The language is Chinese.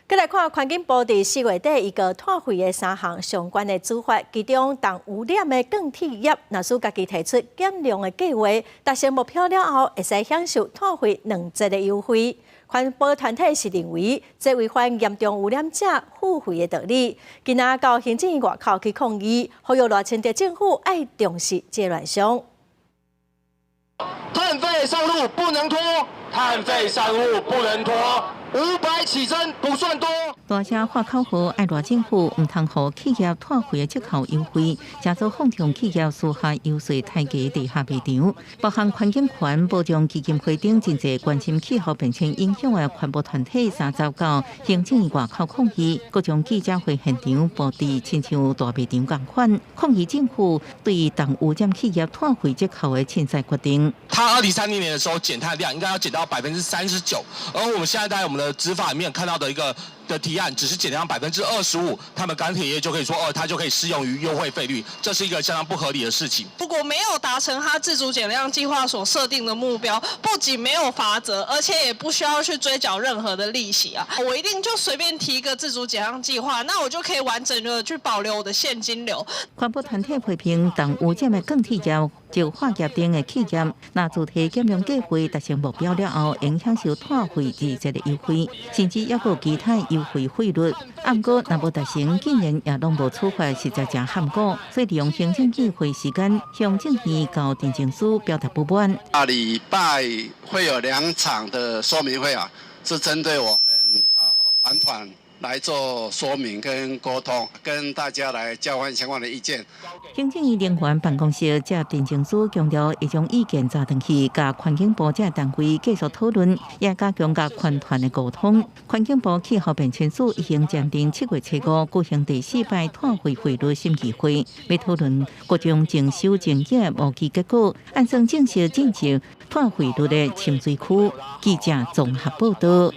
再来看环境部伫4月底伊个退回的3项相关的处罚，其中当污染的钢铁业，若是家己提出减量的计划，达成目标了后，会使享受退回2折的优惠。环保团体是认为，这违反严重污染者付费的道理。今仔到行政院外口去抗议，呼吁赖清德政府爱重视这乱象。碳费上路不能拖，碳费上路不能拖。500起征不算多。大社化口号爱赖政府唔通互企业退回的折扣优惠，加速放纵企业私下游说太价地下卖场。包含环境权保障基金会等真侪关心气候变迁影响的环保团体3周到行政院外口抗议，各种记者会现场布置亲像大卖场共款，抗议政府对当污染企业退回折扣的凊彩决定。他2030年的时候减碳量应该要减到39%，而我们现在在我们的执法里面看到的一个提案，只是减量25%，他们钢铁业就可以说它就可以适用于优惠费率，这是一个相当不合理的事情。如果没有达成它自主减量计划所设定的目标，不仅没有罚则，而且也不需要去追缴任何的利息啊！我一定就随便提一个自主减量计划，那我就可以完整的去保留我的现金流。环保团体批评当污染的钢铁业就化业等的企业，若主体减量计划达成目标了后，应享受退回2折的优惠，甚至还有其他优惠费率。不过，若无达成，竟然也拢无处罚，实在真含糊。所以利用行政议会时间，向政院到地政署表达不满。下礼拜会有2场的说明会啊，是针对我们环团来做说明跟沟通，跟大家来交换相关的意见。行政院人员办公室接地政署强调，会将意见查回去，甲环境部这单位继续讨论，也加强甲环团的沟通。环境部气候变迁署已经暂定7月7号举行第4摆退回费率审议会，要讨论各种征收争议无期结果，按算正式进入退回率的深水区。记者综合报道。